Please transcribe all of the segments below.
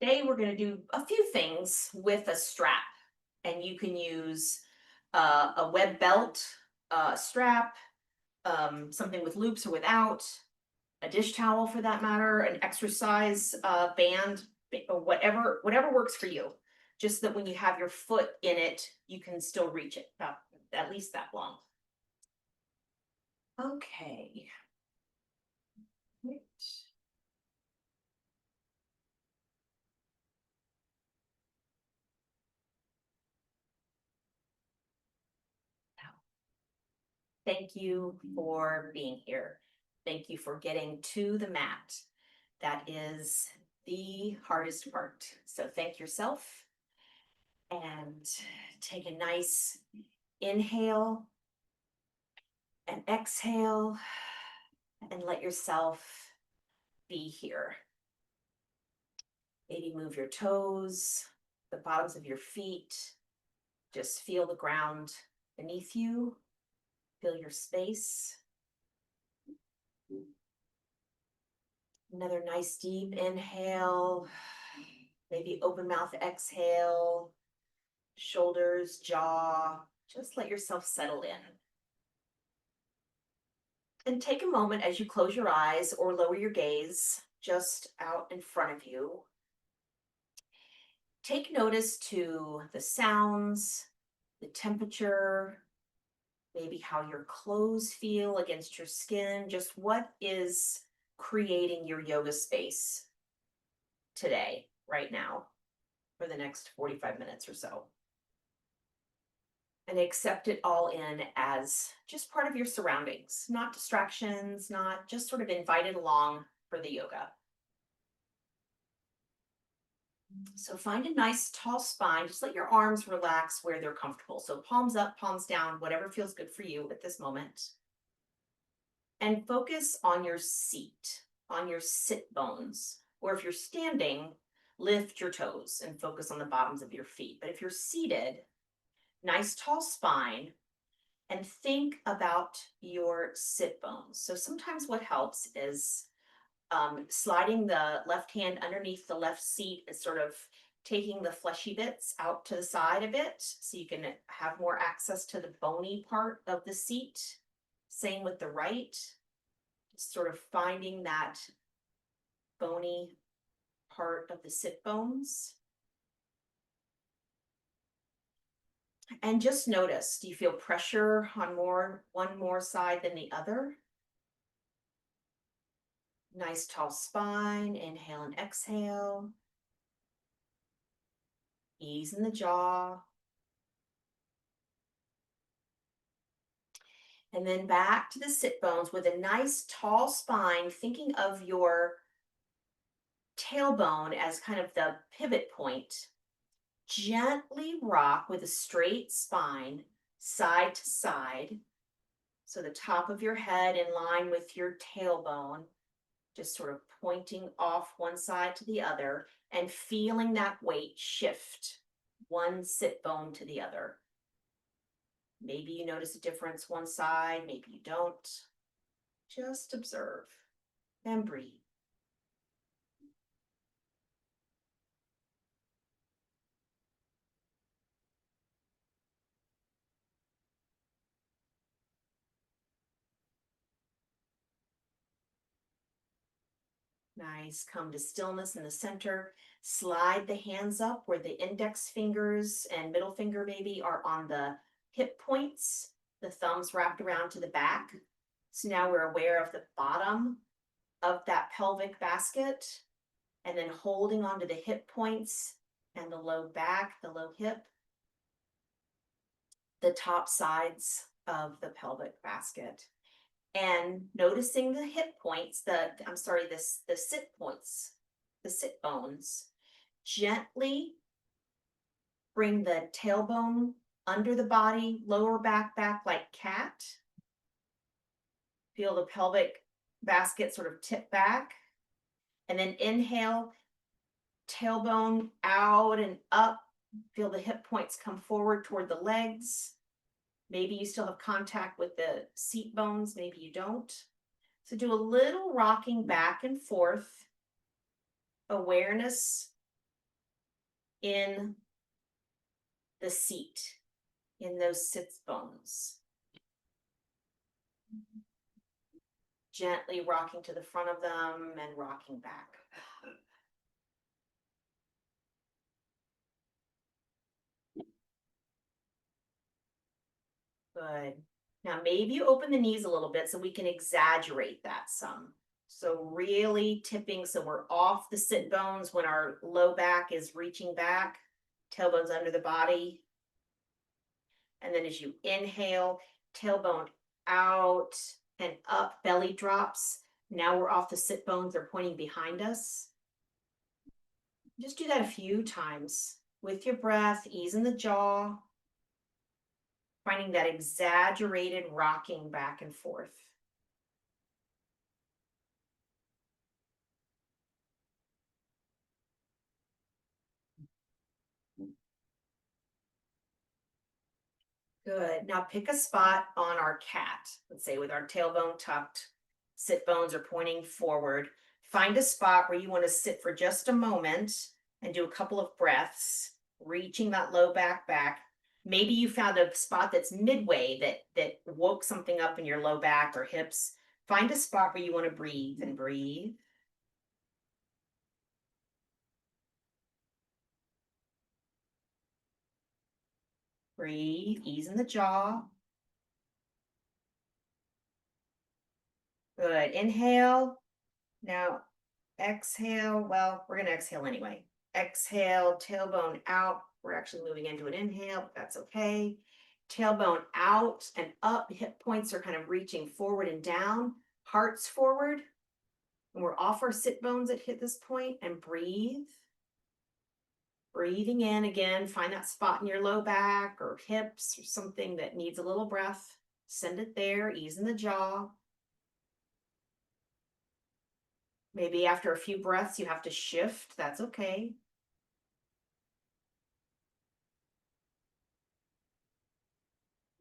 Today we're going to do a few things with a strap, and you can use a web belt, strap, something with loops or without, a dish towel for that matter, an exercise band, or whatever works for you. Just that when you have your foot in it, you can still reach it about at least that long. Okay. Right. Thank you for being here. Thank you for getting to the mat. That is the hardest part. So thank yourself and take a nice inhale and exhale and let yourself be here. Maybe move your toes, the bottoms of your feet. Just feel the ground beneath you. Feel your space. Another nice deep inhale, maybe open mouth exhale, shoulders, jaw, just let yourself settle in. And take a moment as you close your eyes or lower your gaze just out in front of you. Take notice to the sounds, the temperature, maybe how your clothes feel against your skin, just what is creating your yoga space today, right now, for the next 45 minutes or so. And accept it all in as just part of your surroundings, not distractions, not just sort of invited along for the yoga. So find a nice tall spine. Just let your arms relax where they're comfortable. So palms up, palms down, whatever feels good for you at this moment. And focus on your seat, on your sit bones. Or if you're standing, lift your toes and focus on the bottoms of your feet. But if you're seated, nice tall spine, and think about your sit bones. So sometimes what helps is sliding the left hand underneath the left seat and sort of taking the fleshy bits out to the side a bit so you can have more access to the bony part of the seat. Same with the right, just sort of finding that bony part of the sit bones. And just notice, do you feel pressure on one more side than the other? Nice tall spine, inhale and exhale. Ease in the jaw. And then back to the sit bones with a nice tall spine, thinking of your tailbone as kind of the pivot point. Gently rock with a straight spine, side to side. So the top of your head in line with your tailbone, just sort of pointing off one side to the other and feeling that weight shift one sit bone to the other. Maybe you notice a difference one side, maybe you don't. Just observe and breathe. Nice. Come to stillness in the center. Slide the hands up where the index fingers and middle finger maybe are on the hip points. The thumbs wrapped around to the back. So now we're aware of the bottom of that pelvic basket, and then holding onto the hip points and the low back, the low hip, the top sides of the pelvic basket. And noticing the hip points, the sit points, the sit bones. Gently bring the tailbone under the body, lower back like cat. Feel the pelvic basket sort of tip back. And then inhale, tailbone out and up. Feel the hip points come forward toward the legs. Maybe you still have contact with the seat bones, maybe you don't. So do a little rocking back and forth. Awareness in the seat, in those sits bones. Gently rocking to the front of them and rocking back. Good. Now maybe you open the knees a little bit so we can exaggerate that some. So really tipping so we're off the sit bones when our low back is reaching back, tailbone's under the body. And then as you inhale, tailbone out and up, belly drops. Now we're off the sit bones, they're pointing behind us. Just do that a few times with your breath, ease in the jaw, finding that exaggerated rocking back and forth. Good. Now pick a spot on our cat. Let's say with our tailbone tucked, sit bones are pointing forward. Find a spot where you want to sit for just a moment and do a couple of breaths, reaching that low back back. Maybe you found a spot that's midway that woke something up in your low back or hips. Find a spot where you want to breathe and breathe. Breathe, ease in the jaw. Good. Inhale. Now exhale. Well, we're going to exhale anyway. Exhale, tailbone out. We're actually moving into an inhale, but that's okay. Tailbone out and up. Hip points are kind of reaching forward and down. Hearts forward. And we're off our sit bones at this point, and breathe. Breathing in again. Find that spot in your low back or hips or something that needs a little breath. Send it there. Ease in the jaw. Maybe after a few breaths, you have to shift. That's okay.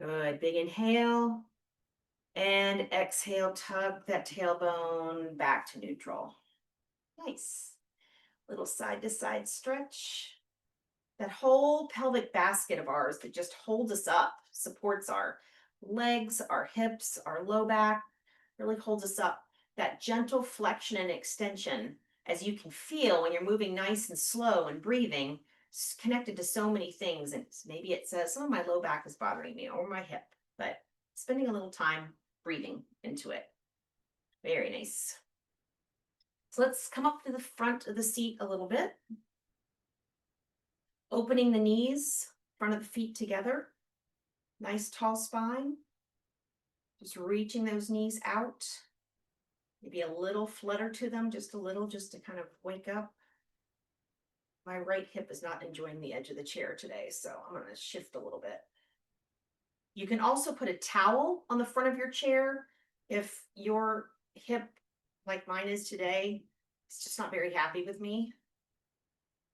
Good. Big inhale. And exhale, tug that tailbone back to neutral. Nice. Little side to side stretch. That whole pelvic basket of ours that just holds us up, supports our legs, our hips, our low back, really holds us up. That gentle flexion and extension, as you can feel when you're moving nice and slow and breathing, it's connected to so many things. And maybe it says, oh, my low back is bothering me, or my hip, but spending a little time breathing into it. Very nice. So let's come up to the front of the seat a little bit. Opening the knees, front of the feet together. Nice tall spine. Just reaching those knees out. Maybe a little flutter to them, just a little, just to kind of wake up. My right hip is not enjoying the edge of the chair today, so I'm going to shift a little bit. You can also put a towel on the front of your chair if your hip, like mine is today, is just not very happy with me.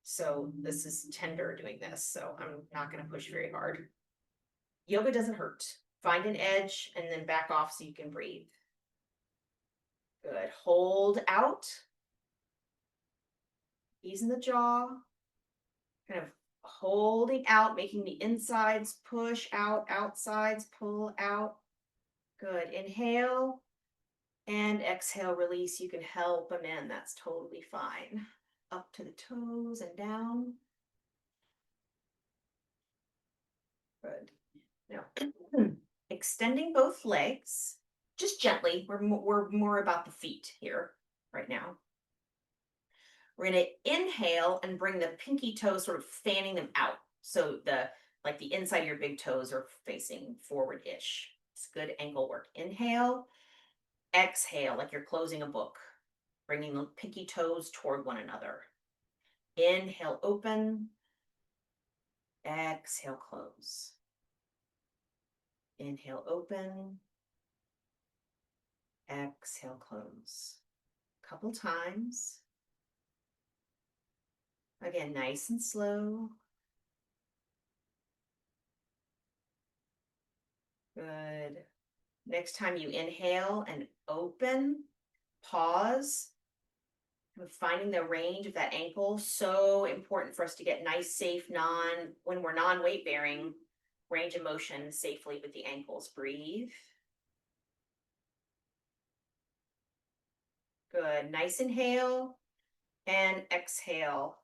So this is tender doing this, so I'm not going to push very hard. Yoga doesn't hurt. Find an edge and then back off so you can breathe. Good. Hold out. Ease in the jaw. Kind of holding out, making the insides push out, outsides pull out. Good. Inhale and exhale, release. You can help them in. That's totally fine. Up to the toes and down. Good. Now, extending both legs, just gently. We're more about the feet here right now. We're going to inhale and bring the pinky toes sort of fanning them out. So like the inside of your big toes are facing forward-ish. It's good ankle work. Inhale, exhale, like you're closing a book, bringing the pinky toes toward one another. Inhale, open. Exhale, close. Inhale, open. Exhale, close. Couple times. Again, nice and slow. Good. Next time you inhale and open, pause, Finding the range of that ankle, so important for us to get nice, safe, when we're non-weight bearing, range of motion safely with the ankles. Breathe. Good. Nice inhale and exhale.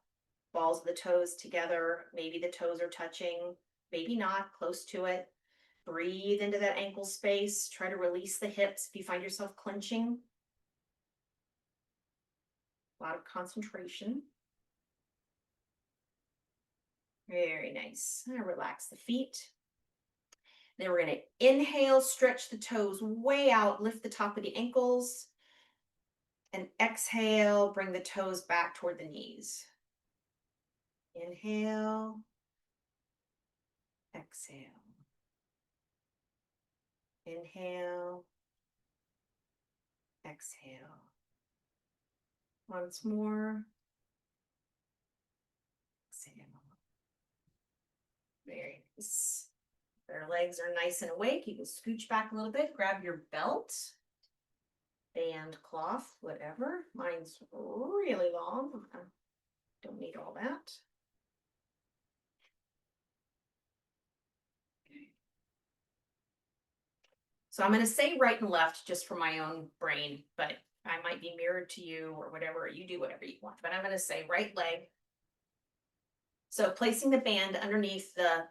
Balls of the toes together. Maybe the toes are touching, maybe not, close to it. Breathe into that ankle space. Try to release the hips if you find yourself clenching. A lot of concentration. Very nice. And relax the feet. Then we're going to inhale, stretch the toes way out, lift the top of the ankles. And exhale, bring the toes back toward the knees. Inhale, exhale. Inhale, exhale. Once more. Exhale. Very nice. Their legs are nice and awake. You can scooch back a little bit, grab your belt, band, cloth, whatever. Mine's really long. I don't need all that. Okay. So I'm going to say right and left just for my own brain, but I might be mirrored to you or whatever. You do whatever you want. But I'm going to say right leg. So placing the band underneath the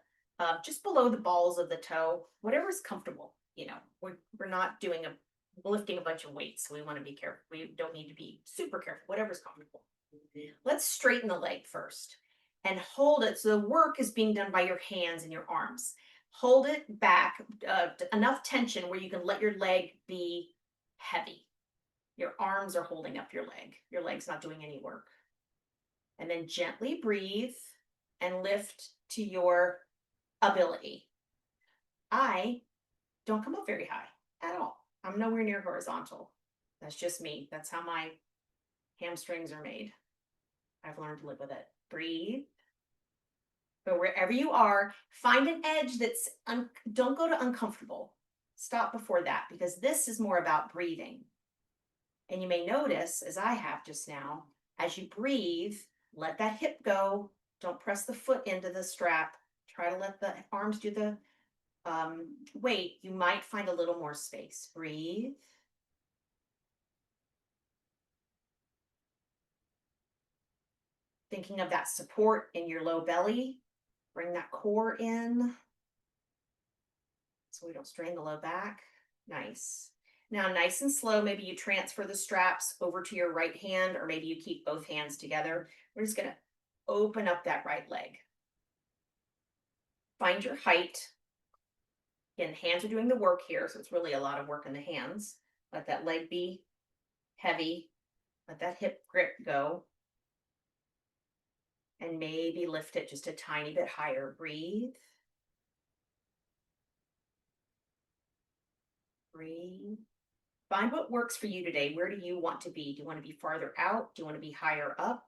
just below the balls of the toe, whatever is comfortable. You know, we're not doing lifting a bunch of weights, so we want to be careful. We don't need to be super careful, whatever's comfortable. Let's straighten the leg first and hold it so the work is being done by your hands and your arms. Hold it back, enough tension where you can let your leg be heavy. Your arms are holding up your leg. Your leg's not doing any work. And then gently breathe and lift to your ability. I don't come up very high at all. I'm nowhere near horizontal. That's just me. That's how my hamstrings are made. I've learned to live with it. Breathe. But wherever you are, find an edge that's, don't go to uncomfortable. Stop before that, because this is more about breathing. And you may notice, as I have just now, as you breathe, let that hip go. Don't press the foot into the strap. Try to let the arms do the weight. You might find a little more space. Breathe. Thinking of that support in your low belly. Bring that core in so we don't strain the low back. Nice. Now, nice and slow, maybe you transfer the straps over to your right hand, or maybe you keep both hands together. We're just going to open up that right leg. Find your height. Again, hands are doing the work here, so it's really a lot of work in the hands. Let that leg be heavy. Let that hip grip go. And maybe lift it just a tiny bit higher. Breathe. Breathe. Find what works for you today. Where do you want to be? Do you want to be farther out? Do you want to be higher up?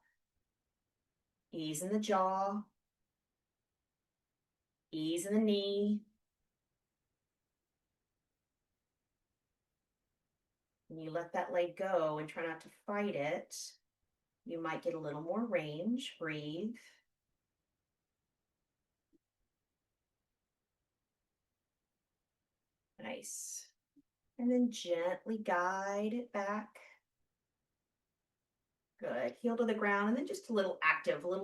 Ease in the jaw. Ease in the knee. When you let that leg go and try not to fight it, you might get a little more range. Breathe. Nice. And then gently guide it back. Good. Heel to the ground, and then just a little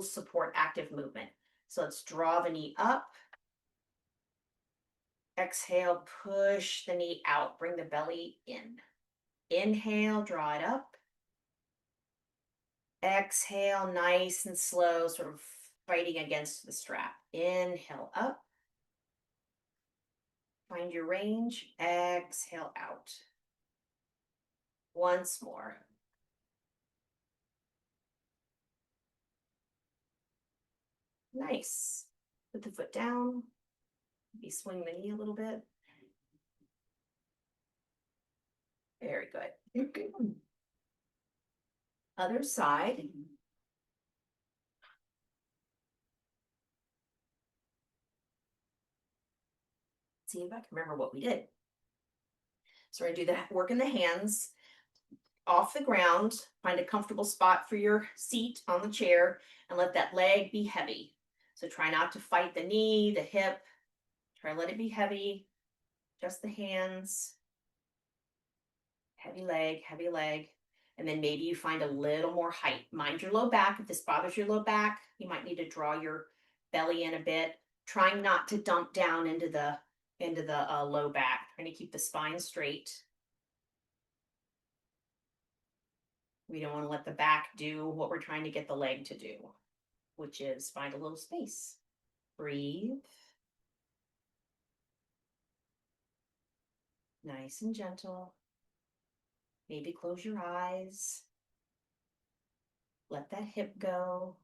support, active movement. So let's draw the knee up. Exhale, push the knee out. Bring the belly in. Inhale, draw it up. Exhale, nice and slow, sort of fighting against the strap. Inhale up. Find your range. Exhale out. Once more. Nice. Put the foot down. Maybe swing the knee a little bit. Very good. Other side. See if I can remember what we did. So we're going to do the work in the hands. off the ground, find a comfortable spot for your seat on the chair, and let that leg be heavy. So try not to fight the knee, the hip. Try to let it be heavy. Just the hands. Heavy leg, heavy leg. And then maybe you find a little more height. Mind your low back. If this bothers your low back, you might need to draw your belly in a bit. Trying not to dump down into the low back. Trying to keep the spine straight. We don't want to let the back do what we're trying to get the leg to do, which is find a little space. Breathe. Nice and gentle. Maybe close your eyes. Let that hip go.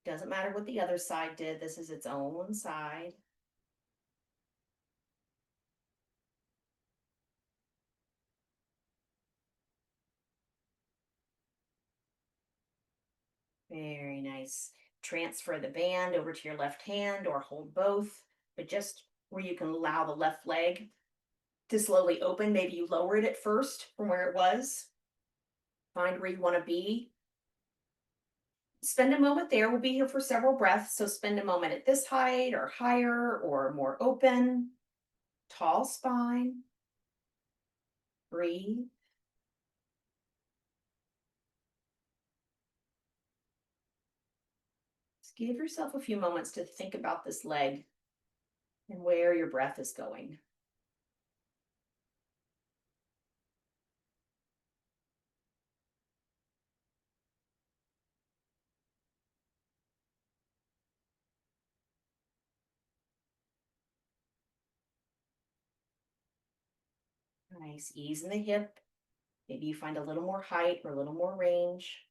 Doesn't matter what the other side did. This is its own side. Very nice. Transfer the band over to your left hand or hold both, but just where you can allow the left leg to slowly open. Maybe you lower it at first from where it was. Find where you want to be. Spend a moment there. We'll be here for several breaths, so spend a moment at this height or higher or more open. Tall spine. Breathe. Just give yourself a few moments to think about this leg and where your breath is going. Nice. Ease in the hip. Maybe you find a little more height or a little more range.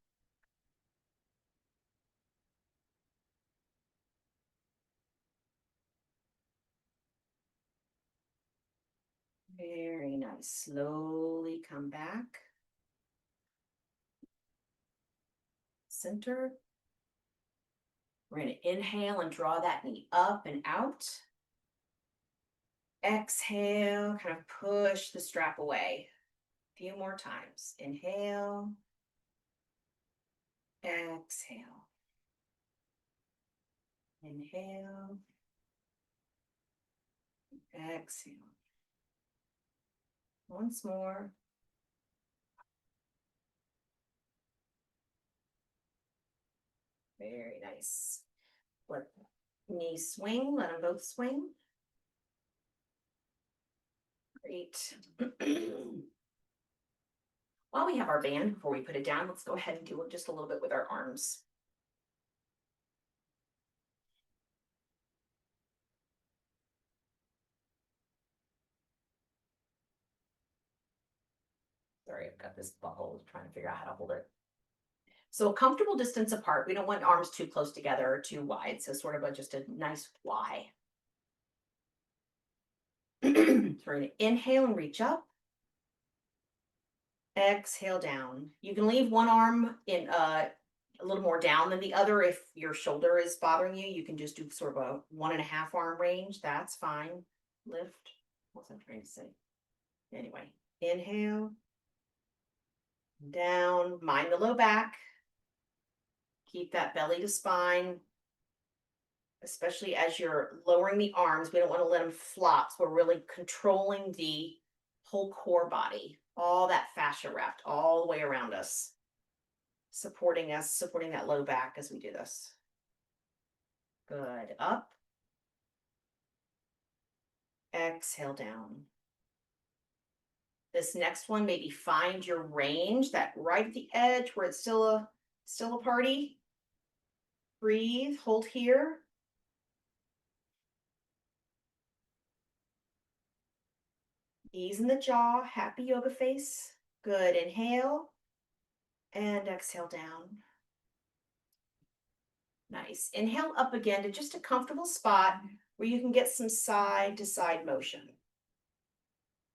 Very nice. Slowly come back. Center. We're going to inhale and draw that knee up and out. Exhale, kind of push the strap away. A few more times. Inhale. Exhale. Inhale. Exhale. Once more. Very nice. Let knees swing, let them both swing. Great. While we have our band, before we put it down, let's go ahead and do it just a little bit with our arms. Sorry, I've got this bubble trying to figure out how to hold it. So a comfortable distance apart. We don't want arms too close together or too wide. So sort of just a nice Y. So we're going to inhale and reach up. Exhale down. You can leave one arm in a little more down than the other. If your shoulder is bothering you, you can just do sort of a 1.5 arm range. That's fine. Lift. What's I trying to say? Anyway, inhale. Down. Mind the low back. Keep that belly to spine. Especially as you're lowering the arms, we don't want to let them flop. So we're really controlling the whole core body, all that fascia wrapped all the way around us, supporting that low back as we do this. Good. Up. Exhale down. This next one, maybe find your range, that right at the edge where it's still a party. Breathe, hold here. Ease in the jaw, happy yoga face. Good. Inhale and exhale down. Nice. Inhale up again to just a comfortable spot where you can get some side to side motion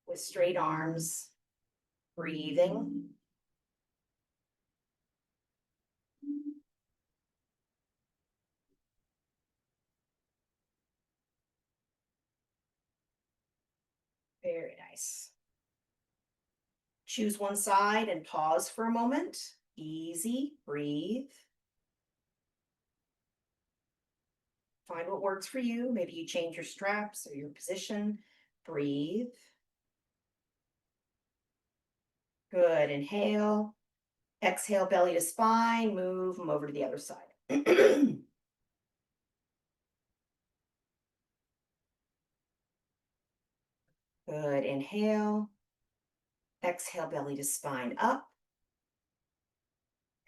with straight arms. Breathing. Very nice. Choose one side and pause for a moment. Easy, breathe. Find what works for you. Maybe you change your straps or your position. Breathe. Good. Inhale. Exhale, belly to spine. Move them over to the other side. Good. Inhale. Exhale, belly to spine. Up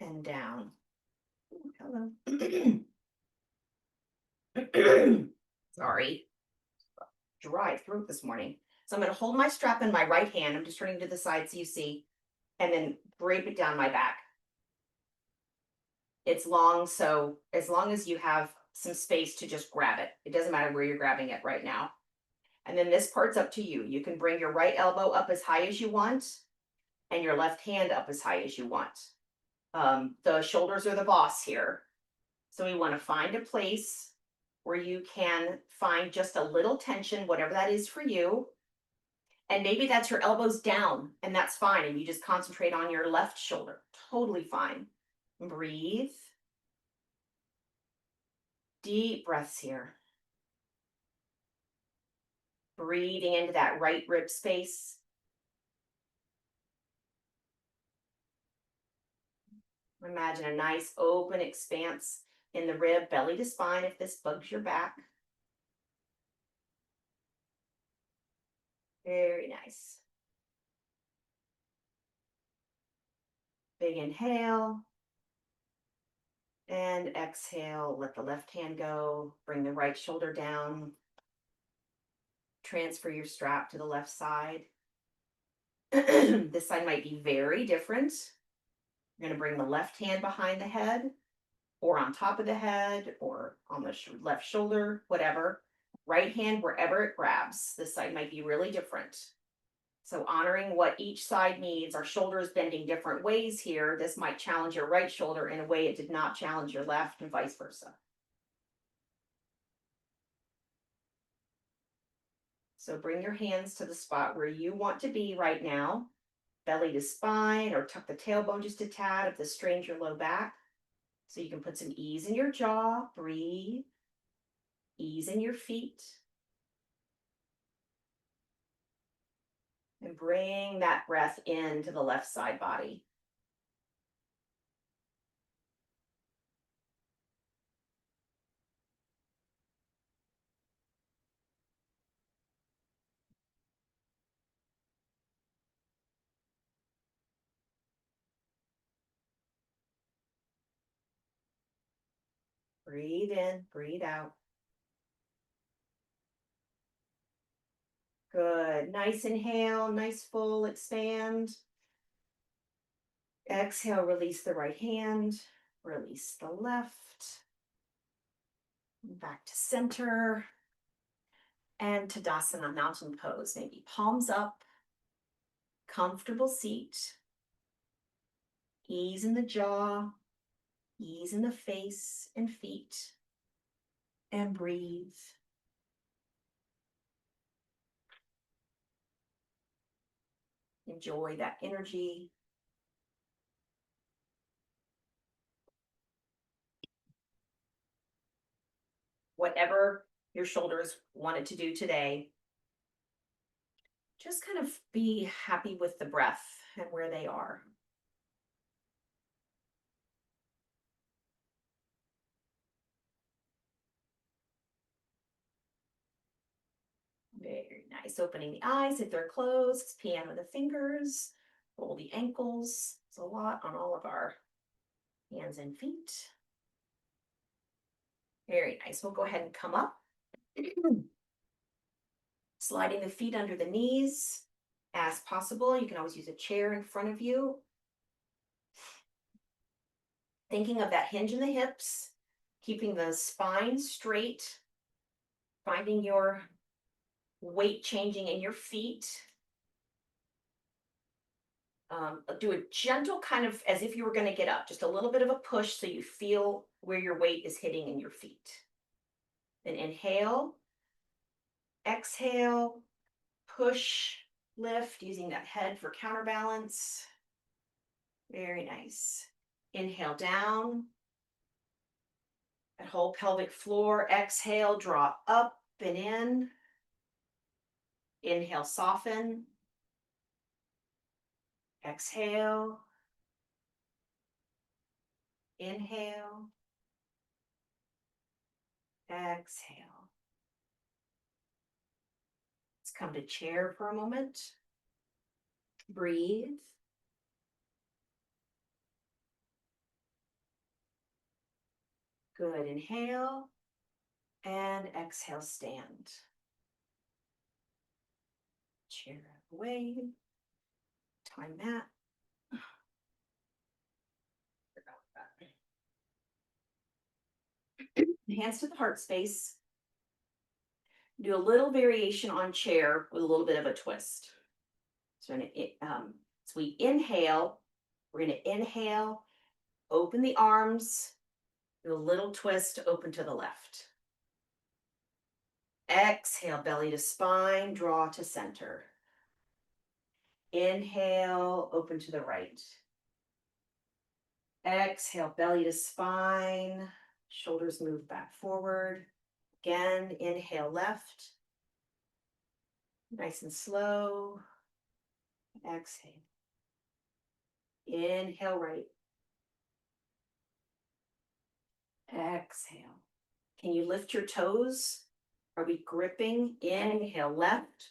and down. Ooh, hello. Sorry. Dry throat this morning. So I'm going to hold my strap in my right hand. I'm just turning to the side so you see. And then drape it down my back. It's long, so as long as you have some space to just grab it. It doesn't matter where you're grabbing it right now. And then this part's up to you. You can bring your right elbow up as high as you want and your left hand up as high as you want. The shoulders are the boss here. So we want to find a place where you can find just a little tension, whatever that is for you. And maybe that's your elbows down, and that's fine. And you just concentrate on your left shoulder. Totally fine. Breathe. Deep breaths here. Breathing into that right rib space. Imagine a nice open expanse in the rib, belly to spine if this bugs your back. Very nice. Big inhale. And exhale, let the left hand go. Bring the right shoulder down. Transfer your strap to the left side. This side might be very different. You're going to bring the left hand behind the head, or on top of the head, or on the left shoulder, whatever. Right hand wherever it grabs. This side might be really different. So honoring what each side needs. Our shoulder is bending different ways here. This might challenge your right shoulder in a way it did not challenge your left, and vice versa. So bring your hands to the spot where you want to be right now. Belly to spine, or tuck the tailbone just a tad if this strains your low back. So you can put some ease in your jaw. Breathe. Ease in your feet. And bring that breath into the left side body. Breathe in, breathe out. Good. Nice inhale, nice full expand. Exhale, release the right hand, release the left. Back to center. And Tadasana, mountain pose. Maybe palms up, comfortable seat. Ease in the jaw, ease in the face and feet. And breathe. Enjoy that energy. Whatever your shoulders wanted to do today, just kind of be happy with the breath and where they are. Very nice. Opening the eyes if they're closed. Piano the fingers. Roll the ankles. It's a lot on all of our hands and feet. Very nice. We'll go ahead and come up. Sliding the feet under the knees as possible. You can always use a chair in front of you. Thinking of that hinge in the hips. Keeping the spine straight. Finding your weight changing in your feet. Do a gentle kind of as if you were going to get up, just a little bit of a push so you feel where your weight is hitting in your feet. Then inhale, exhale, push, Lift using that head for counterbalance. Very nice. Inhale down. That whole pelvic floor. Exhale, draw up and in. Inhale, soften. Exhale. Inhale. Exhale. Let's come to chair for a moment. Breathe. Good. Inhale and exhale, stand. Chair out of the way. Time that. Hands to the heart space. Do a little variation on chair with a little bit of a twist. So, so we inhale. We're going to inhale, open the arms, do a little twist to open to the left. Exhale, belly to spine, draw to center. Inhale, open to the right. Exhale, belly to spine, shoulders move back forward. Again, inhale left. Nice and slow. Exhale. Inhale right. Exhale. Can you lift your toes? Are we gripping? Inhale left.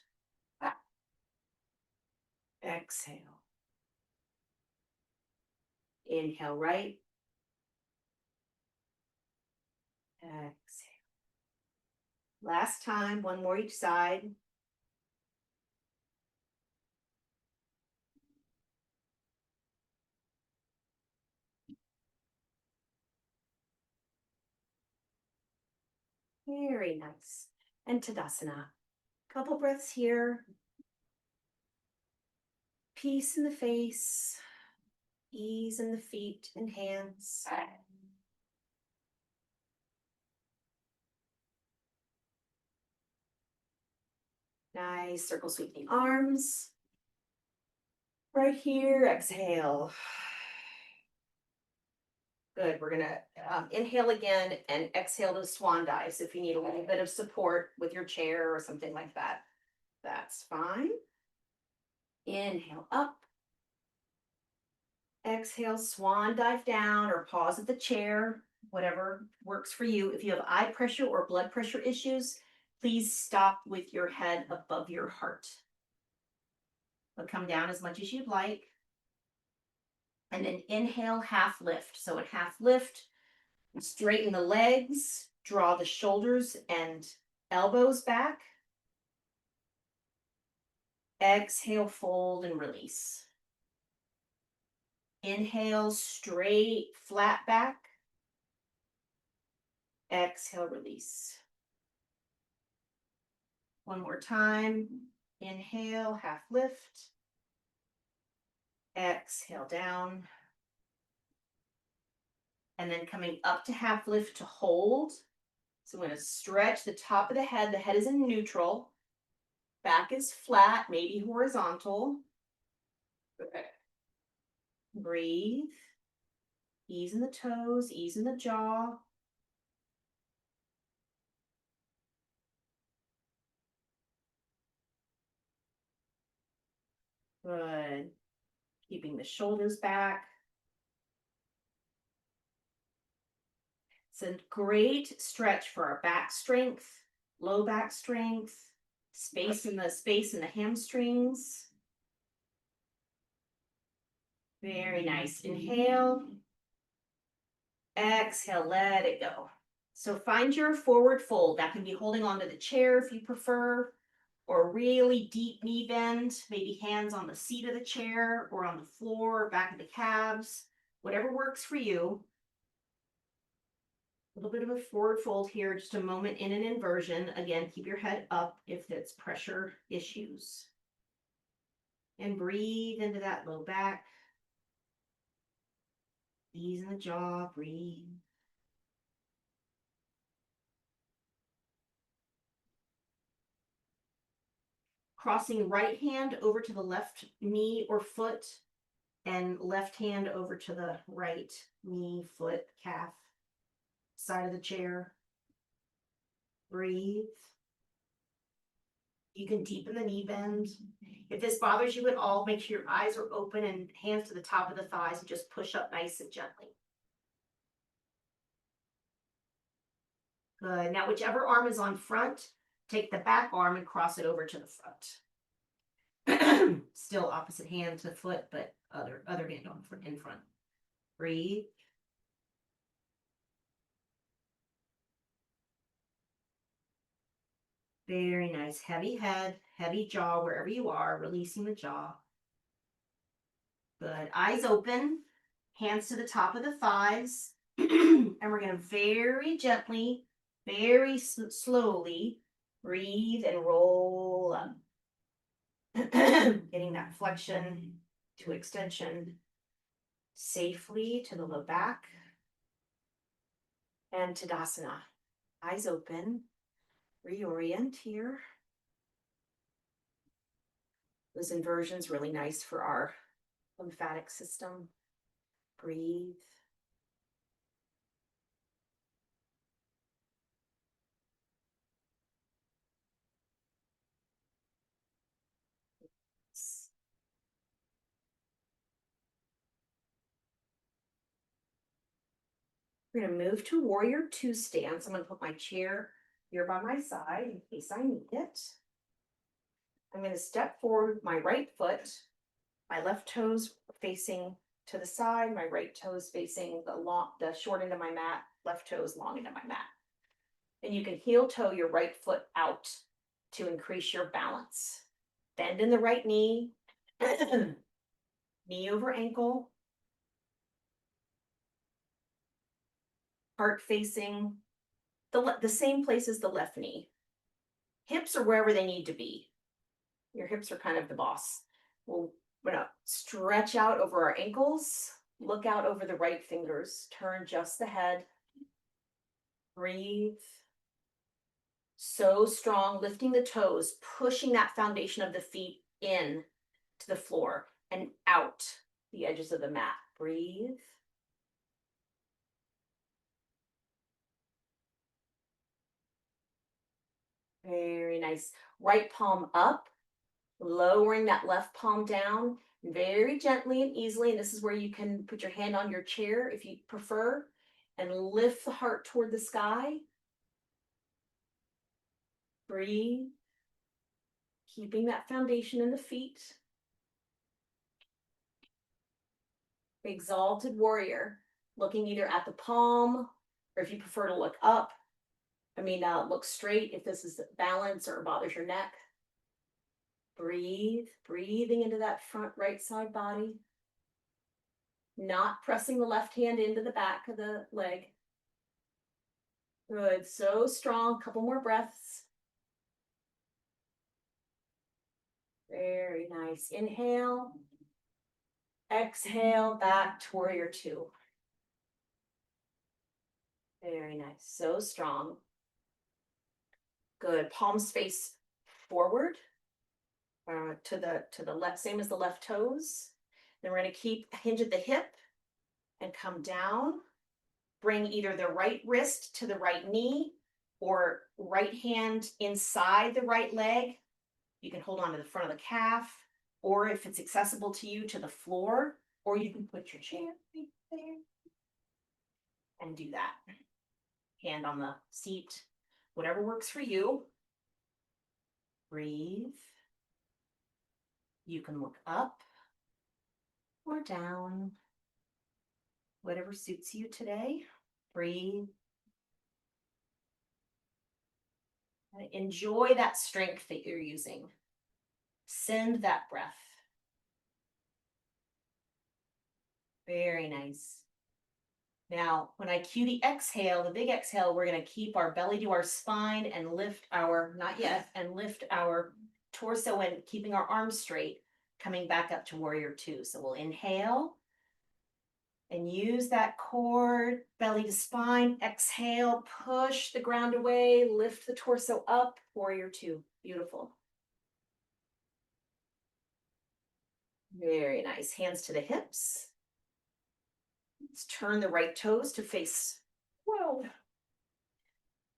Exhale. Inhale right. Exhale. Last time, one more each side. Very nice. And Tadasana. Couple breaths here. Peace in the face. Ease in the feet and hands. Nice. Circle sweep the arms. Right here. Exhale. Good. We're going to inhale again and exhale to swan dive. So if you need a little bit of support with your chair or something like that, that's fine. Inhale up. Exhale, swan dive down or pause at the chair, whatever works for you. If you have eye pressure or blood pressure issues, please stop with your head above your heart. But come down as much as you'd like. And then inhale, half lift. So a half lift, straighten the legs, draw the shoulders and elbows back. Exhale, fold and release. Inhale, straight, flat back. Exhale, release. One more time. Inhale, half lift. Exhale, down. And then coming up to half lift to hold. So I'm going to stretch the top of the head. The head is in neutral. Back is flat, maybe horizontal. Okay. Breathe. Ease in the toes, ease in the jaw. Good. Keeping the shoulders back. It's a great stretch for our back strength, low back strength, space in the hamstrings. Very nice. Inhale. Exhale, let it go. So find your forward fold. That can be holding onto the chair if you prefer, or really deep knee bend, maybe hands on the seat of the chair or on the floor, back of the calves, whatever works for you. A little bit of a forward fold here, just a moment in an inversion. Again, keep your head up if it's pressure issues. And breathe into that low back. Ease in the jaw, breathe. crossing right hand over to the left knee or foot, and left hand over to the right knee, foot, calf, side of the chair. Breathe. You can deepen the knee bend. If this bothers you at all, make sure your eyes are open and hands to the top of the thighs and just push up nice and gently. Good. Now, whichever arm is on front, take the back arm and cross it over to the front. Still opposite hand to the foot, but other hand on in front. Breathe. Very nice. Heavy head, heavy jaw wherever you are, releasing the jaw. Good. Eyes open, hands to the top of the thighs. And we're going to very gently, very slowly breathe and roll up. Getting that flexion to extension safely to the low back. And Tadasana. Eyes open. Reorient here. Those inversions really nice for our lymphatic system. Breathe. We're going to move to Warrior Two stance. I'm going to put my chair here by my side in case I need it. I'm going to step forward with my right foot, my left toes facing to the side, my right toes facing the short end of my mat, left toes long end of my mat. And you can heel toe your right foot out to increase your balance. Bend in the right knee, knee over ankle, heart facing the same place as the left knee. Hips are wherever they need to be. Your hips are kind of the boss. We're gonna stretch out over our ankles, look out over the right fingers, turn just the head, breathe. So strong, lifting the toes, pushing that foundation of the feet in to the floor and out the edges of the mat. Breathe. Very nice. Right palm up, lowering that left palm down very gently and easily. And this is where you can put your hand on your chair if you prefer and lift the heart toward the sky. Breathe. Keeping that foundation in the feet. Exalted warrior. Looking either at the palm or if you prefer to look up. Look straight if this is balance or bothers your neck. Breathe, breathing into that front right side body. Not pressing the left hand into the back of the leg. Good, so strong. Couple more breaths. Very nice. Inhale. Exhale, back to Warrior Two. Very nice, so strong. Good, palms face forward to the left, same as the left toes. Then we're going to keep hinge at the hip and come down. Bring either the right wrist to the right knee or right hand inside the right leg. You can hold on to the front of the calf, or if it's accessible to you, to the floor, or you can put your chair right there and do that. Hand on the seat, whatever works for you. Breathe. You can look up or down, whatever suits you today. Breathe. And enjoy that strength that you're using. Send that breath. Very nice. Now, when I cue the exhale, the big exhale, we're going to keep our belly to our spine and lift our, not yet, and lift our torso and keeping our arms straight, coming back up to Warrior Two. So we'll inhale and use that core, belly to spine. Exhale, push the ground away, lift the torso up, Warrior Two. Beautiful. Very nice. Hands to the hips. Let's turn the right toes to face. Whoa.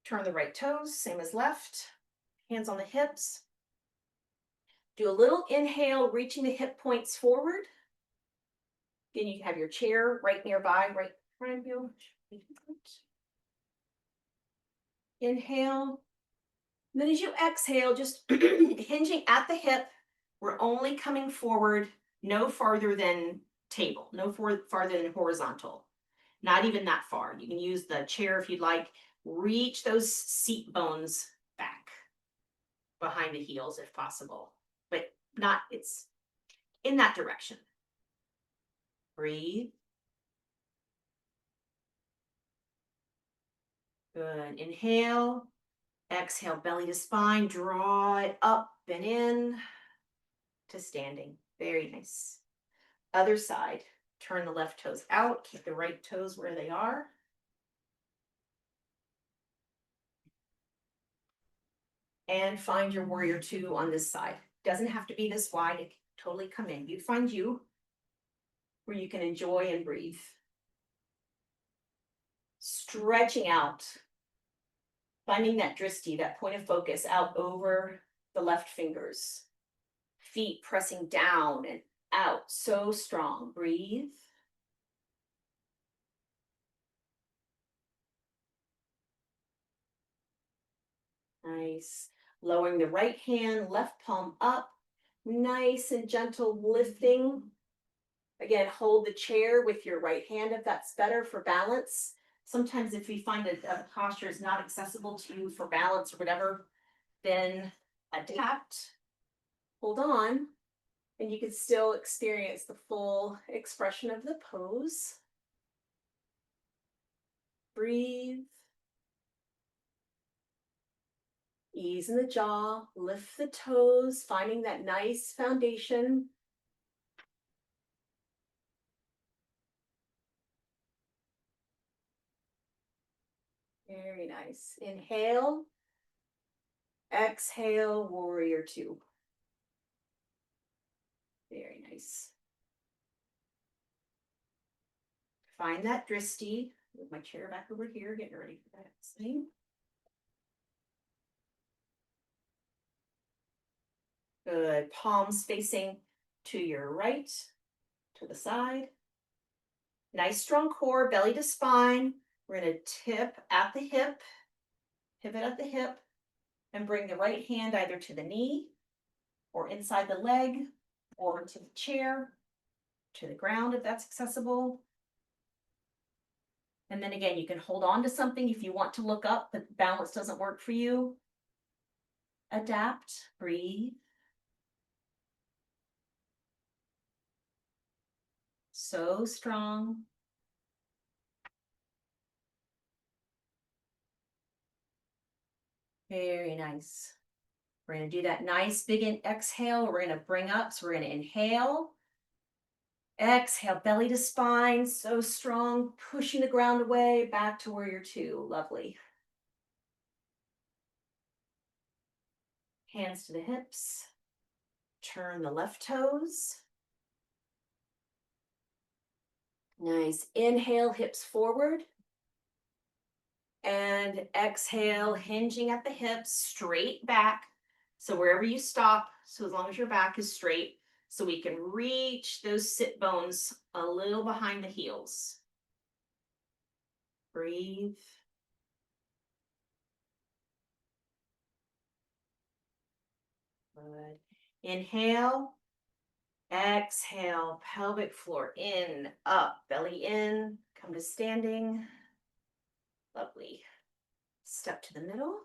Turn the right toes, same as left. Hands on the hips. Do a little inhale, reaching the hip points forward. Then you have your chair right nearby, right in front of you. Inhale. Then as you exhale, just hinging at the hip, we're only coming forward no farther than table, no farther than horizontal. Not even that far. You can use the chair if you'd like. Reach those seat bones back behind the heels if possible, but not, it's in that direction. Breathe. Good. Inhale. Exhale, belly to spine. Draw it up and in to standing. Very nice. Other side. Turn the left toes out. Keep the right toes where they are. And find your warrior two on this side. Doesn't have to be this wide. It can totally come in. You find you where you can enjoy and breathe. Stretching out. Finding that drishti, that point of focus out over the left fingers. Feet pressing down and out. So strong. Breathe. Nice. Lowering the right hand, left palm up. Nice and gentle lifting. Again, hold the chair with your right hand if that's better for balance. Sometimes if you find a posture is not accessible to you for balance or whatever, then adapt. Hold on, and you can still experience the full expression of the pose. Breathe. Ease in the jaw, lift the toes, finding that nice foundation. Very nice. Inhale. Exhale, warrior two. Very nice. Find that drishti. Move my chair back over here, getting ready for that swing. Good. Palms facing to your right, to the side. Nice strong core, belly to spine. We're going to tip at the hip, pivot at the hip, and bring the right hand either to the knee or inside the leg or to the chair, to the ground if that's accessible. And then again, you can hold on to something if you want to look up, but balance doesn't work for you. Adapt, breathe. So strong. Very nice. We're going to do that nice big exhale. We're going to bring up. So we're going to inhale. Exhale, belly to spine. So strong. Pushing the ground away. Back to warrior two. Lovely. Hands to the hips. Turn the left toes. Nice. Inhale, hips forward. And exhale, hinging at the hips, straight back. So wherever you stop, so as long as your back is straight, so we can reach those sit bones a little behind the heels. Breathe. Good. Inhale. Exhale, pelvic floor in, up, belly in, come to standing. Lovely. Step to the middle.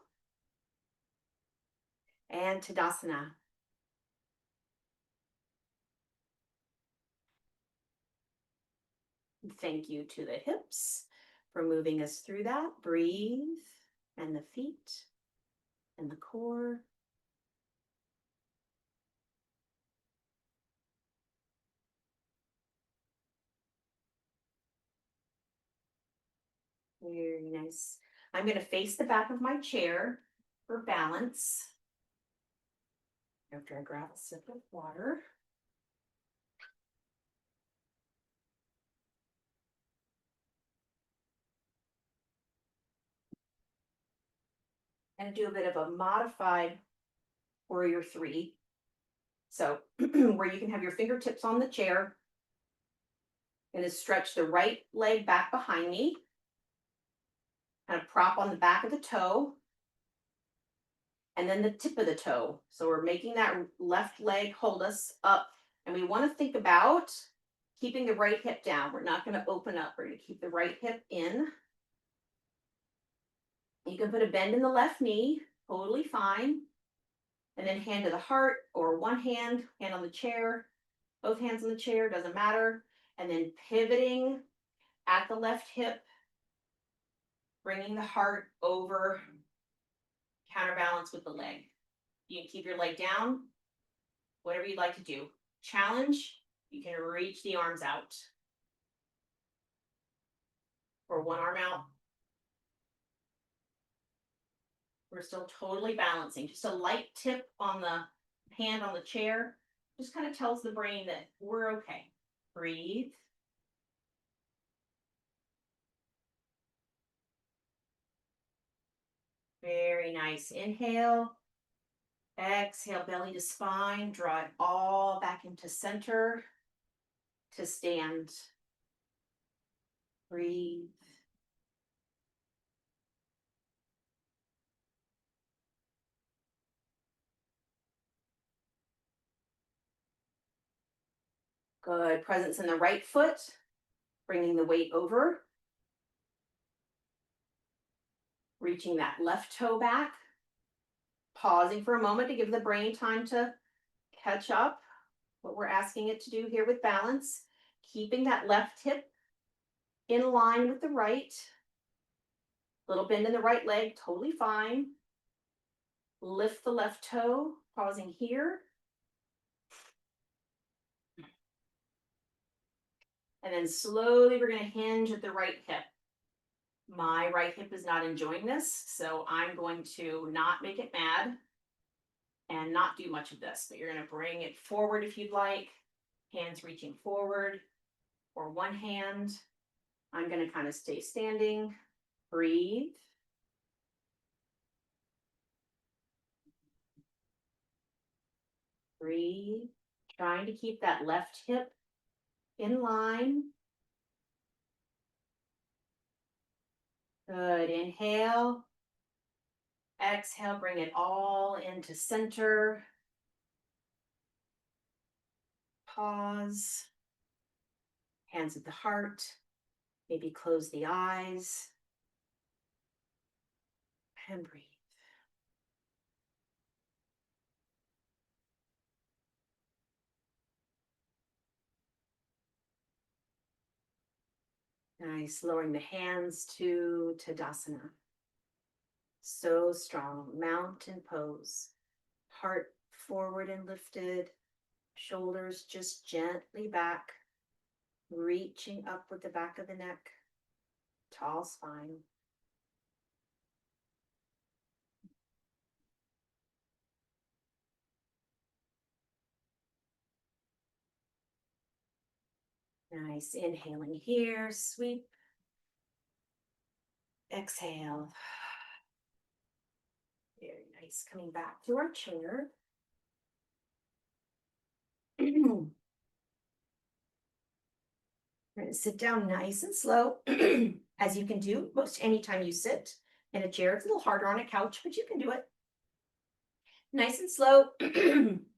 And Tadasana. Thank you to the hips for moving us through that. Breathe. And the feet and the core. Very nice. I'm going to face the back of my chair for balance. After I grab a sip of water. and do a bit of a modified warrior three. So where you can have your fingertips on the chair and then stretch the right leg back behind me, kind of prop on the back of the toe and then the tip of the toe. So we're making that left leg hold us up, and we want to think about keeping the right hip down. We're not going to open up. We're going to keep the right hip in. You can put a bend in the left knee, totally fine. And then hand to the heart, or one hand on the chair, both hands on the chair, doesn't matter. And then pivoting at the left hip, bringing the heart over, counterbalance with the leg. You can keep your leg down, whatever you'd like to do. Challenge, you can reach the arms out. Or one arm out. We're still totally balancing. Just a light tip on the hand on the chair just kind of tells the brain that we're okay. Breathe. Very nice. Inhale. Exhale, belly to spine. Draw it all back into center to stand. Breathe. Good. Presence in the right foot. Bringing the weight over. Reaching that left toe back. Pausing for a moment to give the brain time to catch up. What we're asking it to do here with balance. Keeping that left hip in line with the right. Little bend in the right leg, totally fine. Lift the left toe, pausing here. And then slowly we're going to hinge at the right hip. My right hip is not enjoying this, so I'm going to not make it mad and not do much of this, but you're going to bring it forward if you'd like. Hands reaching forward, or one hand. I'm going to kind of stay standing. Breathe. Breathe. Trying to keep that left hip in line. Good. Inhale. Exhale, bring it all into center. Pause. Hands at the heart. Maybe close the eyes. And breathe. Nice. Lowering the hands to Tadasana. So strong. Mountain pose. Heart forward and lifted. Shoulders just gently back. Reaching up with the back of the neck. Tall spine. Nice. Inhaling here. Sweep. Exhale. Very nice. Coming back to our chair. We're going to sit down nice and slow, as you can do most anytime you sit in a chair. It's a little harder on a couch, but you can do it. Nice and slow,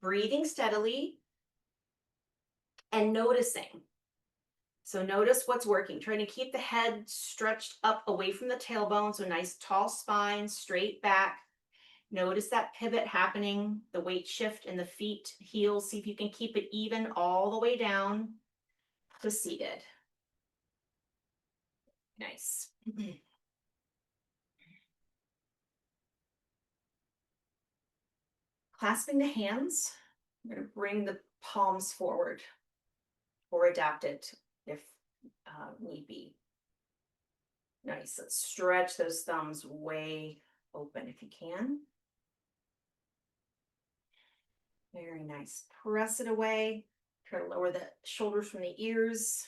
breathing steadily and noticing. So notice what's working. Trying to keep the head stretched up away from the tailbone. So nice tall spine, straight back. Notice that pivot happening, the weight shift in the feet, heels. See if you can keep it even all the way down to seated. Nice. Clasping the hands, I'm going to bring the palms forward or adapt it if need be. Nice. Let's stretch those thumbs way open if you can. Very nice. Press it away. Try to lower the shoulders from the ears.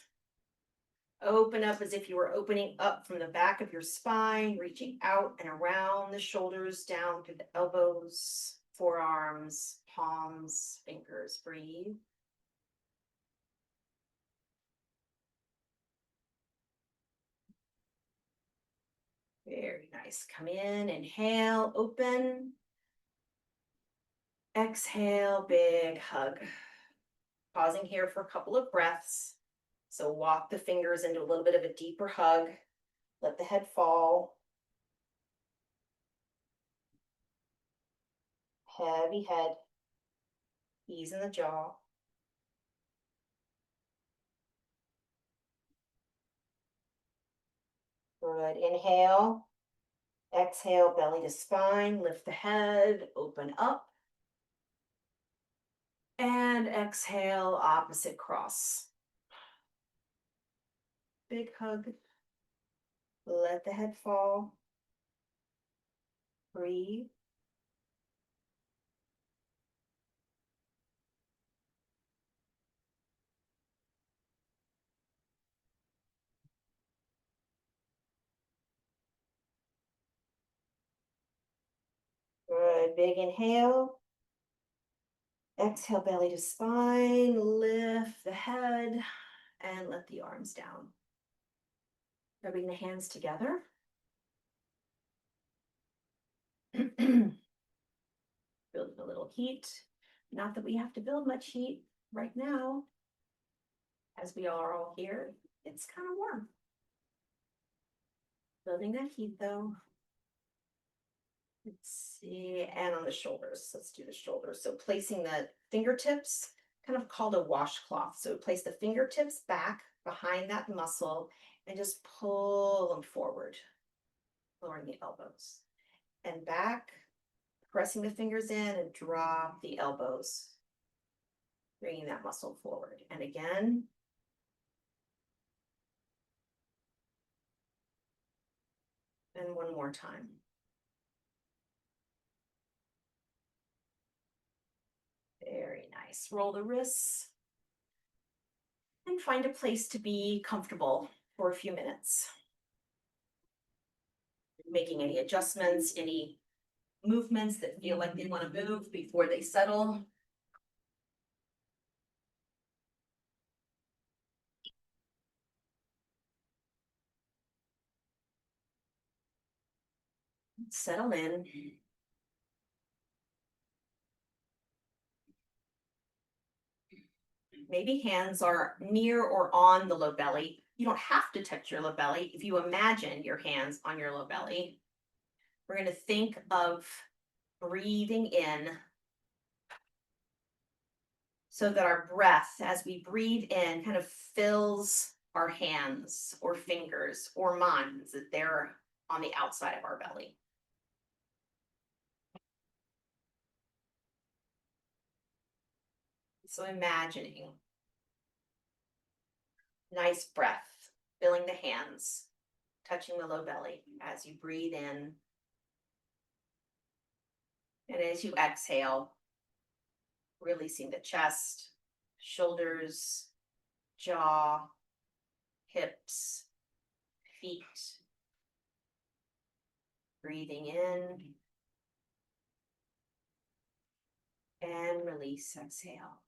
Open up as if you were opening up from the back of your spine, reaching out and around the shoulders, down through the elbows, forearms, palms, fingers. Breathe. Very nice. Come in, inhale, open. Exhale, big hug. Pausing here for a couple of breaths. So walk the fingers into a little bit of a deeper hug. Let the head fall. Heavy head. Ease in the jaw. Good. Inhale. Exhale, belly to spine. Lift the head. Open up. And exhale, opposite cross. Big hug. Let the head fall. Breathe. Good. Big inhale. Exhale, belly to spine. Lift the head and let the arms down. Rubbing the hands together. Building a little heat. Not that we have to build much heat right now, as we are all here. It's kind of warm. Building that heat though. Let's see, and on the shoulders. Let's do the shoulders. So placing the fingertips, kind of called a washcloth. So place the fingertips back behind that muscle and just pull them forward, lowering the elbows. And back, pressing the fingers in and drop the elbows, bringing that muscle forward. And again. And one more time. Very nice. Roll the wrists and find a place to be comfortable for a few minutes. Making any adjustments, any movements that feel like they want to move before they settle. Settle in. Maybe hands are near or on the low belly. You don't have to touch your low belly. If you imagine your hands on your low belly, we're going to think of breathing in so that our breath, as we breathe in, kind of fills our hands or fingers or minds, that they're on the outside of our belly. So imagining nice breath, filling the hands, touching the low belly as you breathe in. And as you exhale, releasing the chest, shoulders, jaw, hips, feet. Breathing in and release, exhale.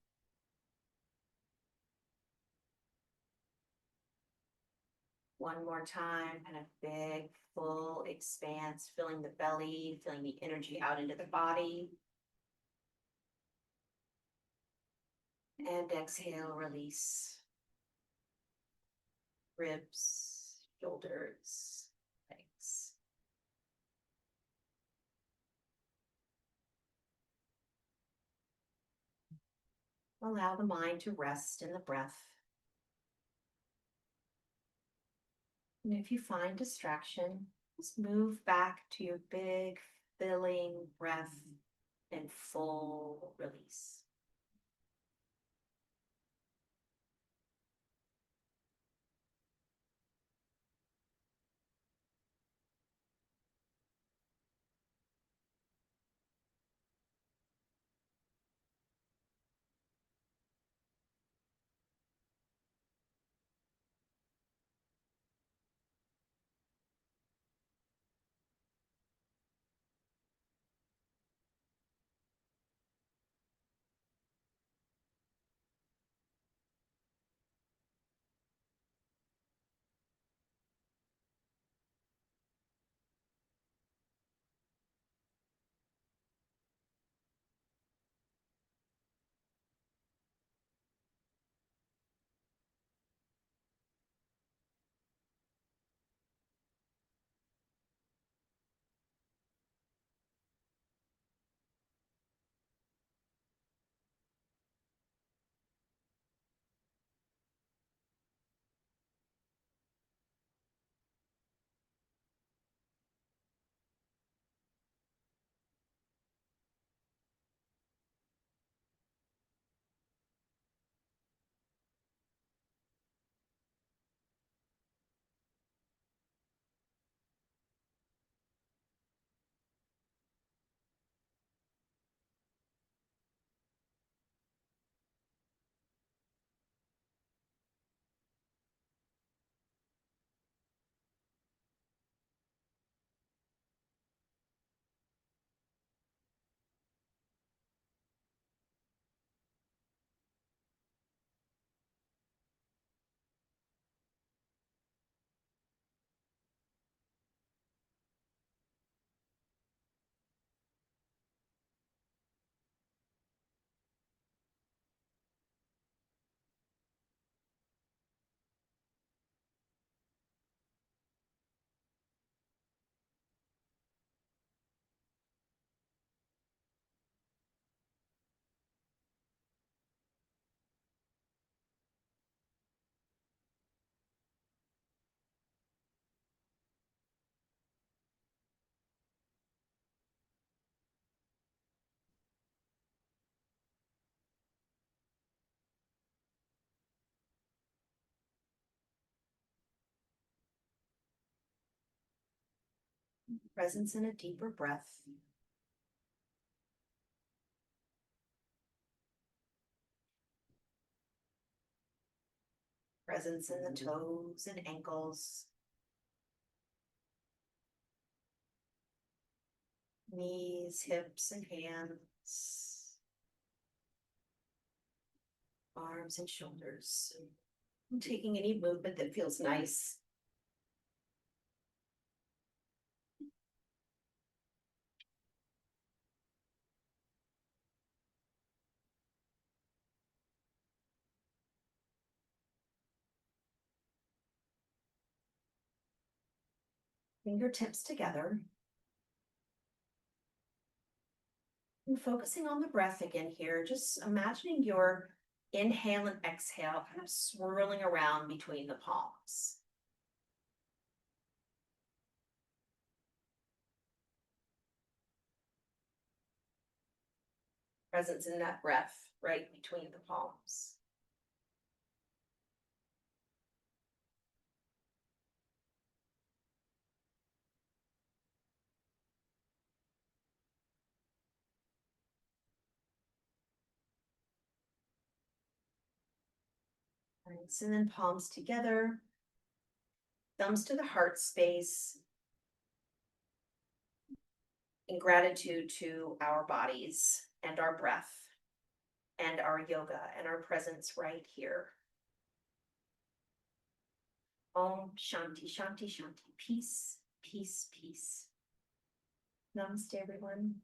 One more time, kind of big, full expanse, filling the belly, filling the energy out into the body. And exhale, release. Ribs, shoulders, legs. Allow the mind to rest in the breath. And if you find distraction, just move back to your big, filling breath and full release. Presence in a deeper breath. Presence in the toes and ankles. Knees, hips, and hands. Arms and shoulders. I'm taking any movement that feels nice. Fingertips together. And focusing on the breath again here, just imagining your inhale and exhale kind of swirling around between the palms. Presence in that breath right between the palms. Nice. And then palms together, thumbs to the heart space, in gratitude to our bodies and our breath and our yoga and our presence right here. Om Shanti, Shanti, Shanti. Peace, peace, peace. Namaste, everyone.